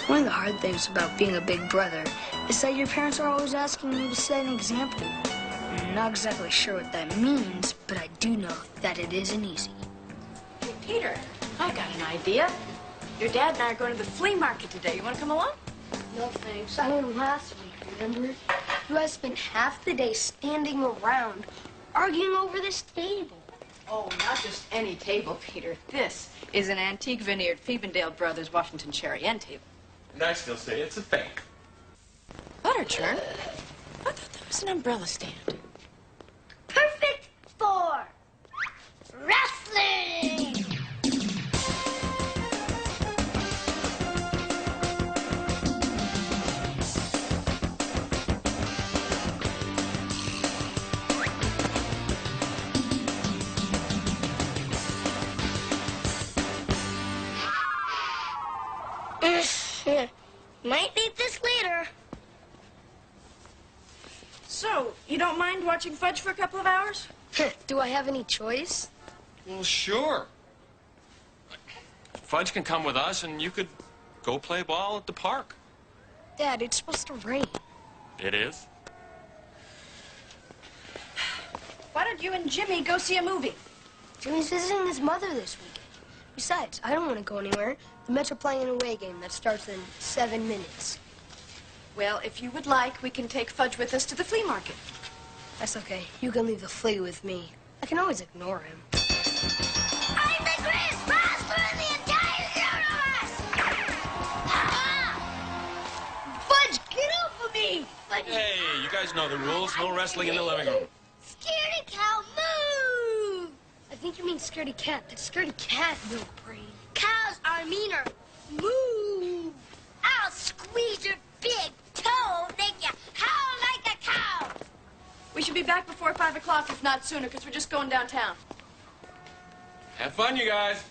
One of the hard things about being a big brother is that your parents are always asking you to set an example. I'm not exactly sure what that means, but I do know that it isn't easy. Hey, Peter, I got an idea. Your dad and I are going to the flea market today. You want to come along? No, thanks. I went last week, remember? You guys spent half the day standing around arguing over this table. Oh, not just any table, Peter. This is an antique veneered Fiebendale Brothers Washington Cherry End table. And I still say it's a fake. Butter churn? I thought that was an umbrella stand. Perfect for wrestling! Might need this later. So, you don't mind watching Fudge for a couple of hours? Do I have any choice? Well, sure. Fudge can come with us, and you could go play ball at the park. Dad, it's supposed to rain. It is? Why don't you and Jimmy go see a movie? Jimmy's visiting his mother this weekend. Besides, I don't want to go anywhere. The Mets are playing an away game that starts in 7 minutes. Well, if you would like, we can take Fudge with us to the flea market. That's okay. You can leave the flea with me. I can always ignore him. I'm the greatest wrestler in the entire universe! Fudge, get off of me! Fudge. Hey, you guys know the rules. No wrestling in the living room. Scaredy cow, move! I think you mean scaredy cat. That's scaredy cat, milk brain. Cows are meaner. Move! I'll squeeze your big toe, make you howl like a cow. We should be back before 5 o'clock, if not sooner, because we're just going downtown. Have fun, you guys.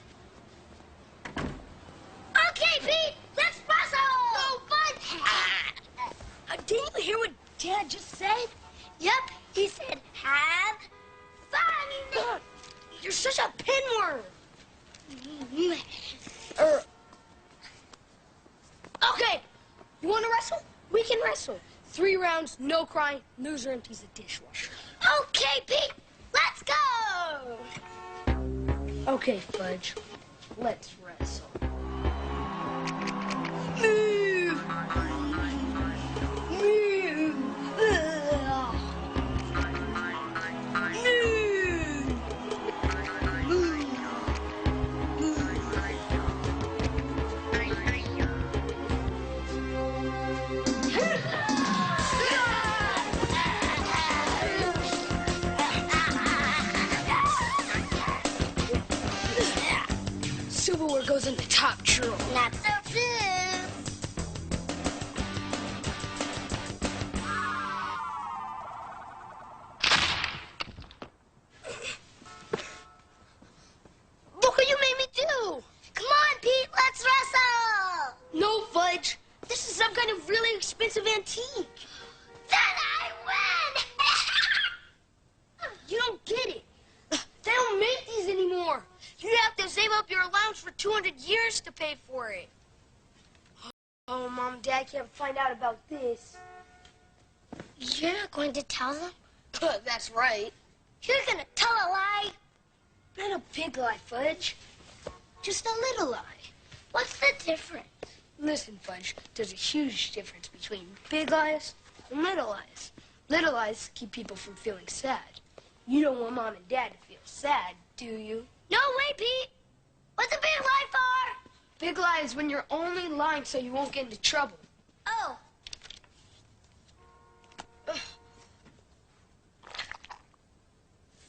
Okay, Pete, let's wrestle! No, Bud! Didn't you hear what Dad just said? Yep, he said, have fun! You're such a pinworm! Okay, you want to wrestle? We can wrestle. 3 rounds, no crying, loser empties the dishwasher. Okay, Pete, let's go! Okay, Fudge, let's wrestle. Move! Move! Ugh. Move! Silverware goes in the top drawer. Not so soon. Look what you made me do. Come on, Pete, let's wrestle. No, Fudge. This is some kind of really expensive antique. Then I win. You don't get it. They don't make these anymore. You have to save up your allowance for 200 years to pay for it. Oh, Mom and Dad can't find out about this. You're not going to tell them? That's right. You're going to tell a lie? Not a big lie, Fudge. Just a little lie. What's the difference? Listen, Fudge, there's a huge difference between big lies and little lies. Little lies keep people from feeling sad. You don't want Mom and Dad to feel sad, do you? No way, Pete! What's a big lie for? Big lie is when you're only lying so you won't get into trouble. Oh.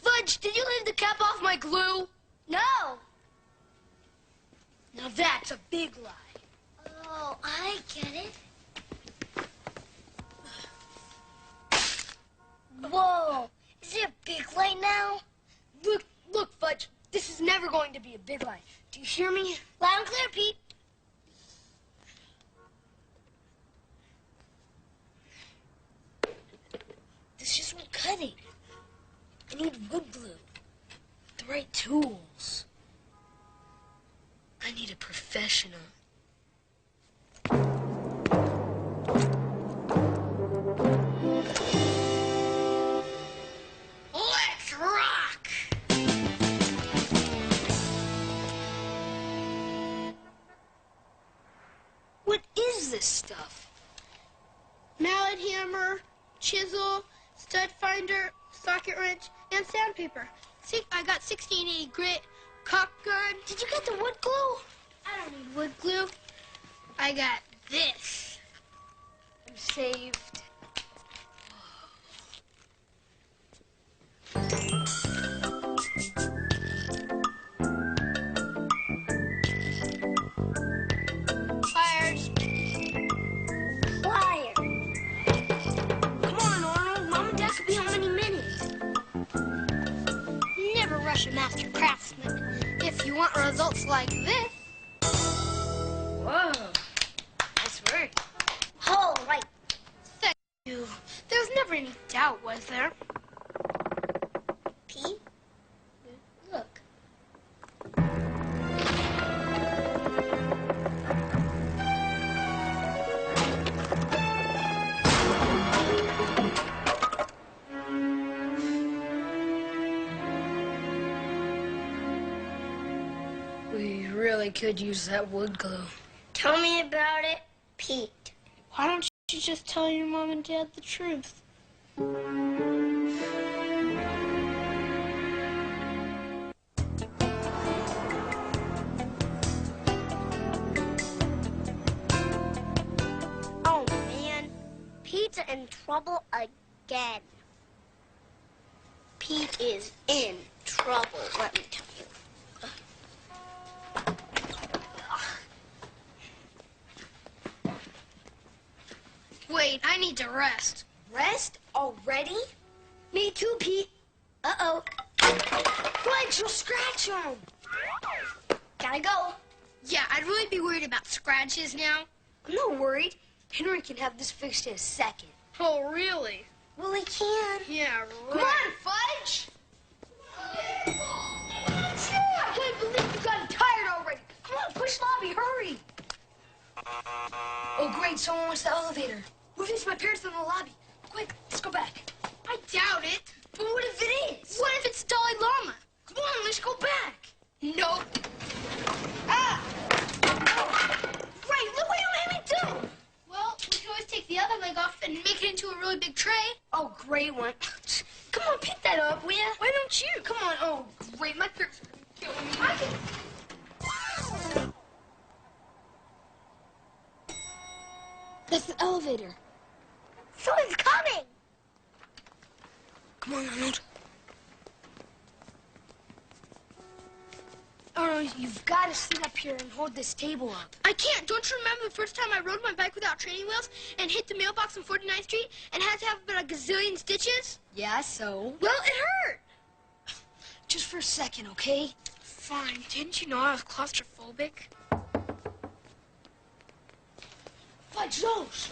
Fudge, did you leave the cap off my glue? No. Now that's a big lie. Oh, I get it. Whoa. Is it a big lie now? Look, Fudge. This is never going to be a big lie. Do you hear me? Loud and clear, Pete. This just won't cut it. I need wood glue. The right tools. I need a professional. this stuff? Mallet hammer, chisel, stud finder, socket wrench, and sandpaper. See, I got 1680 grit, caulk gun. Did you get the wood glue? I don't need wood glue. I got this. I'm saved. Pliers. Pliers. Come on, Arnold. Mom and Dad could be home any minute. Never rush a master craftsman. If you want results like this. Whoa. Nice work. All right. Thank you. There was never any doubt, was there? Pete? Look. We really could use that wood glue. Tell me about it, Pete. Why don't you just tell your mom and dad the truth? Oh, man. Pete's in trouble again. Pete is in trouble, let me tell you. Wait, I need to rest. Rest already? Me too, Pete. Uh-oh. Fudge, you'll scratch him. Gotta go. Yeah, I'd really be worried about scratches now. I'm not worried. Henry can have this fixed in a second. Oh, really? Well, he can. Yeah, right. Come on, Fudge! I can't believe you got tired already. Come on, push lobby, hurry! Oh, great, someone wants the elevator. What if it's my parents in the lobby? Quick, let's go back. I doubt it. But what if it is? What if it's Dalai Lama? Come on, let's go back. Nope. Ah! Right, look what you made me do! Well, we can always take the other leg off and make it into a really big tray. Oh, great one. Come on, pick that up, will ya? Why don't you? Come on, oh, great, my parents are gonna kill me. I can... That's the elevator. Someone's coming! Come on, Arnold. Arnold, you've got to sit up here and hold this table up. I can't. Don't you remember the first time I rode my bike without training wheels and hit the mailbox on 49th Street and had to have about a gazillion stitches? Yeah, so? Well, it hurt. Just for a second, okay? Fine. Didn't you know I was claustrophobic? Fudge those!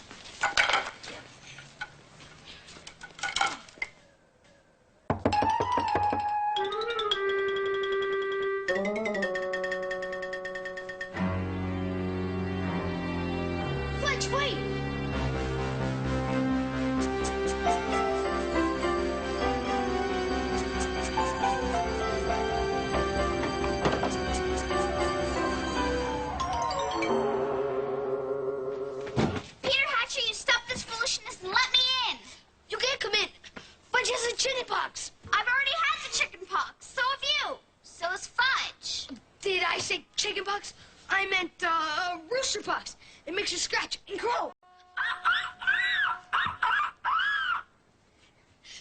Fudge, wait! Peter Hatcher, you stop this foolishness and let me in. You can't come in. Fudge has a chicken pox. I've already had the chicken pox. So have you. So has Fudge. Did I say chicken pox? I meant rooster pox. It makes you scratch and crow.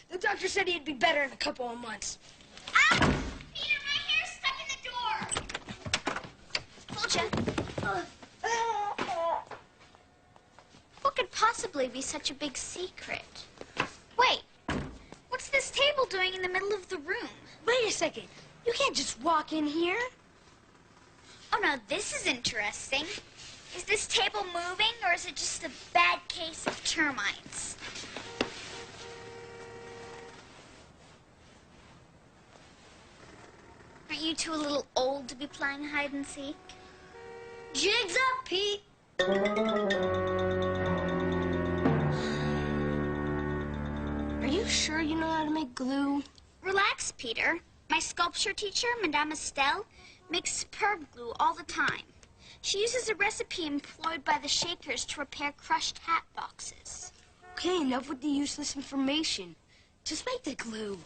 The doctor said he'd be better in a couple of months. Ow! Peter, my hair's stuck in the door. Told ya. What could possibly be such a big secret? Wait, what's this table doing in the middle of the room? Wait a second. You can't just walk in here. Oh, now this is interesting. Is this table moving, or is it just a bad case of termites? Aren't you two a little old to be playing hide and seek? Jigs up, Pete. Are you sure you know how to make glue? Relax, Peter. My sculpture teacher, Madame Estelle, makes superb glue all the time. She uses a recipe employed by the Shakers to repair crushed hat boxes. Okay, enough with the useless information. Just make the glue.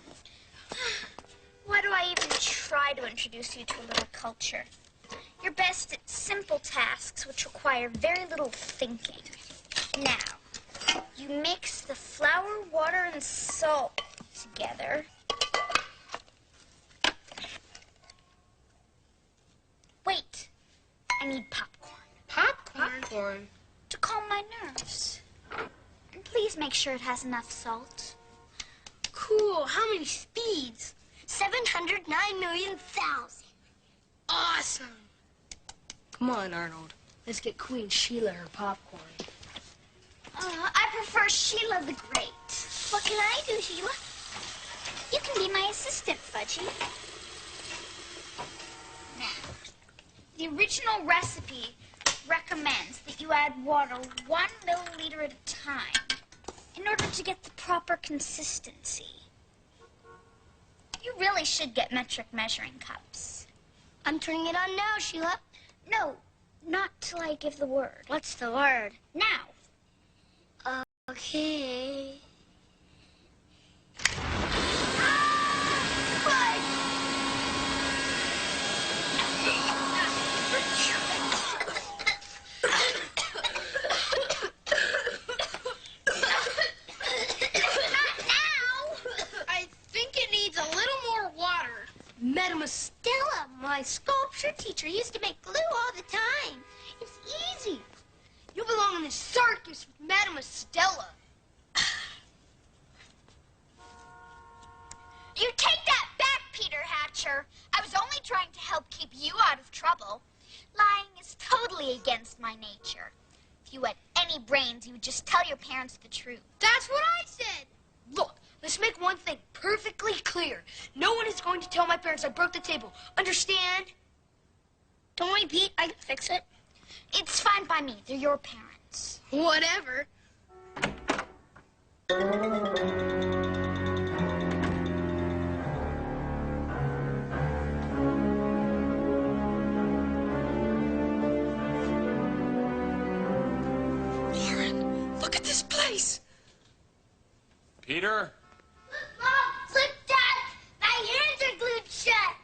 Why do I even try to introduce you to a little culture? You're best at simple tasks which require very little thinking. Now, you mix the flour, water, and salt together. Wait, I need popcorn. Popcorn? To calm my nerves. And please make sure it has enough salt. Cool. How many speeds? 709,000,000. Awesome. Come on, Arnold. Let's get Queen Sheila her popcorn. I prefer Sheila the Great. What can I do, Sheila? You can be my assistant, Fudgy. Now, the original recipe recommends that you add water 1 milliliter at a time in order to get the proper consistency. You really should get metric measuring cups. I'm turning it on now, Sheila. No, not till I give the word. What's the word? Now. Okay. Madame Stella, my sculpture teacher, used to make glue all the time. It's easy. You belong in the circus with Madame Stella. You take that back, Peter Hatcher. I was only trying to help keep you out of trouble. Lying is totally against my nature. If you had any brains, you would just tell your parents the truth. That's what I said. Look, let's make one thing perfectly clear. No one is going to tell my parents I broke the table. Understand? Don't worry, Pete. I can fix it. It's fine by me. They're your parents. Whatever. Lauren, look at this place. Peter? Mom, look, Dad. My hands are glued shut.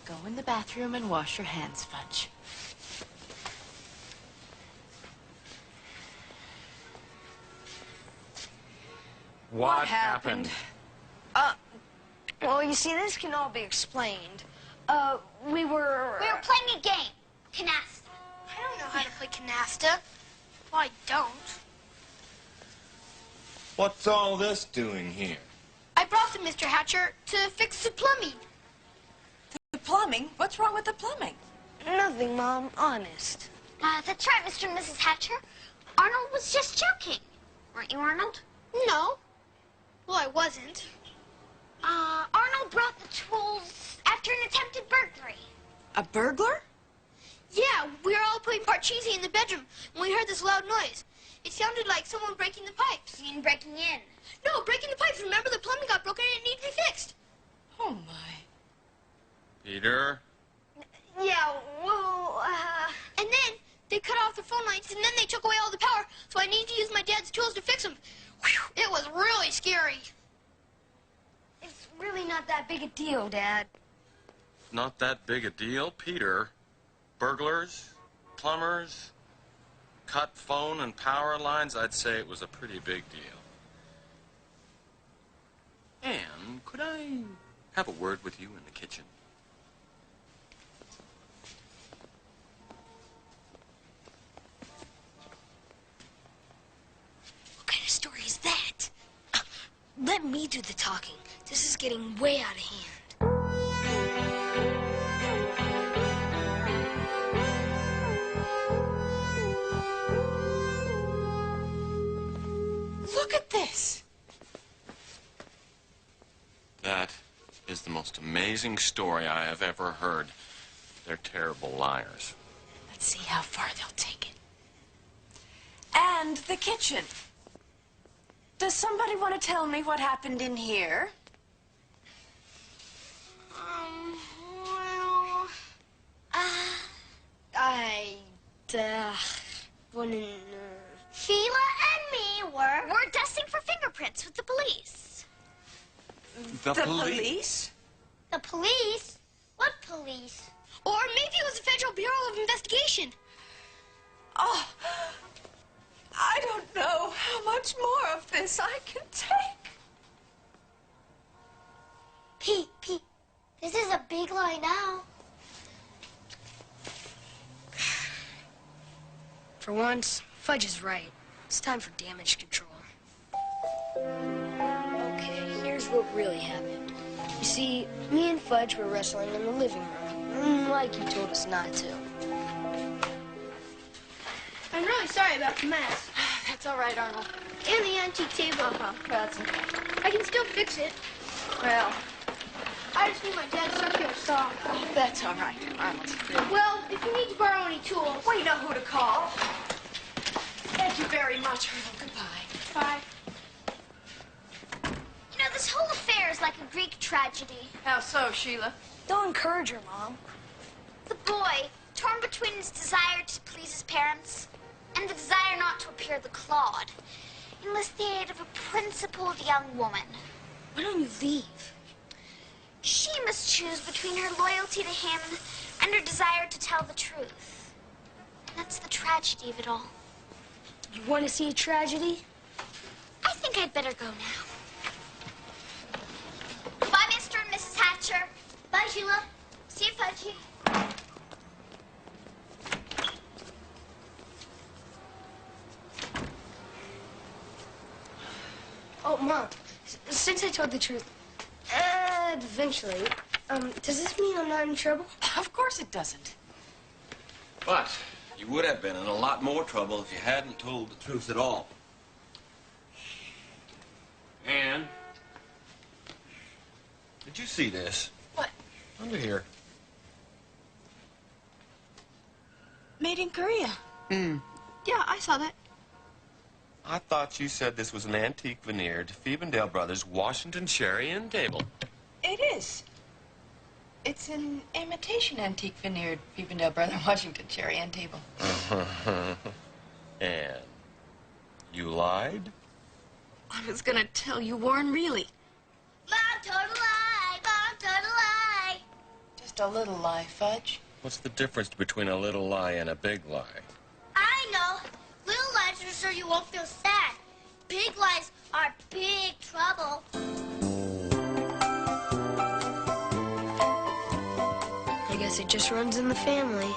Go in the bathroom and wash your hands, Fudge. What happened? Well, you see, this can all be explained. We were playing a game. Canasta. I don't know how to play canasta. Well, I don't. What's all this doing here? I brought them, Mr. Hatcher, to fix the plumbing. The plumbing? What's wrong with the plumbing? Nothing, Mom. Honest. That's right, Mr. and Mrs. Hatcher. Arnold was just joking. Weren't you, Arnold? No. Well, I wasn't. Arnold brought the tools after an attempted burglary. A burglar? Yeah, we were all playing Parcheesi in the bedroom when we heard this loud noise. It sounded like someone breaking the pipes. You mean breaking in? No, breaking the pipes. Remember, the plumbing got broken and it needed to be fixed. Oh, my. Peter? Yeah, well, And then they cut off the phone lines and then they took away all the power, so I needed to use my dad's tools to fix them. Whew, it was really scary. It's really not that big a deal, Dad. Not that big a deal, Peter. Burglars, plumbers, cut phone and power lines, I'd say it was a pretty big deal. And could I have a word with you in the kitchen? What kind of story is that? Let me do the talking. This is getting way out of hand. Look at this. That is the most amazing story I have ever heard. They're terrible liars. Let's see how far they'll take it. And the kitchen. Does somebody want to tell me what happened in here? Well, when Sheila and me were dusting for fingerprints with the police. The police? The police? What police? or maybe it was the Federal Bureau of Investigation. Oh, I don't know how much more of this I can take. Pete, this is a big lie now. For once, Fudge is right. It's time for damage control. Okay, here's what really happened. You see, me and Fudge were wrestling in the living room, like you told us not to. I'm really sorry about the mess. That's all right, Arnold. And the antique table. That's okay. I can still fix it. Well, I just need my dad's circular saw. that's all right, Arnold. Well, if you need to borrow any tools. We know who to call. Thank you very much, Arnold. Goodbye. Bye. You know, this whole affair is like a Greek tragedy. How so, Sheila? Don't encourage her, Mom. The boy, torn between his desire to please his parents and the desire not to appear the clod, enlists the aid of a principled young woman. Why don't you leave? She must choose between her loyalty to him and her desire to tell the truth. And that's the tragedy of it all. You want to see a tragedy? I think I'd better go now. Goodbye, Mr. and Mrs. Hatcher. Bye, Sheila. See you, Fudgy. Oh, Mom, since I told the truth, eventually, does this mean I'm not in trouble? Of course it doesn't. But you would have been in a lot more trouble if you hadn't told the truth at all. Anne, did you see this? What? Under here. Made in Korea. Yeah, I saw that. I thought you said this was an antique veneered Fiebendale Brothers Washington cherry end table. It is. It's an imitation antique veneered Fiebendale Brother Washington cherry end table. And you lied? I was gonna tell you, Warren, really. Mom told a lie. Mom told a lie. Just a little lie, Fudge. What's the difference between a little lie and a big lie? I know. Little lies are so you won't feel sad. Big lies are big trouble. I guess it just runs in the family.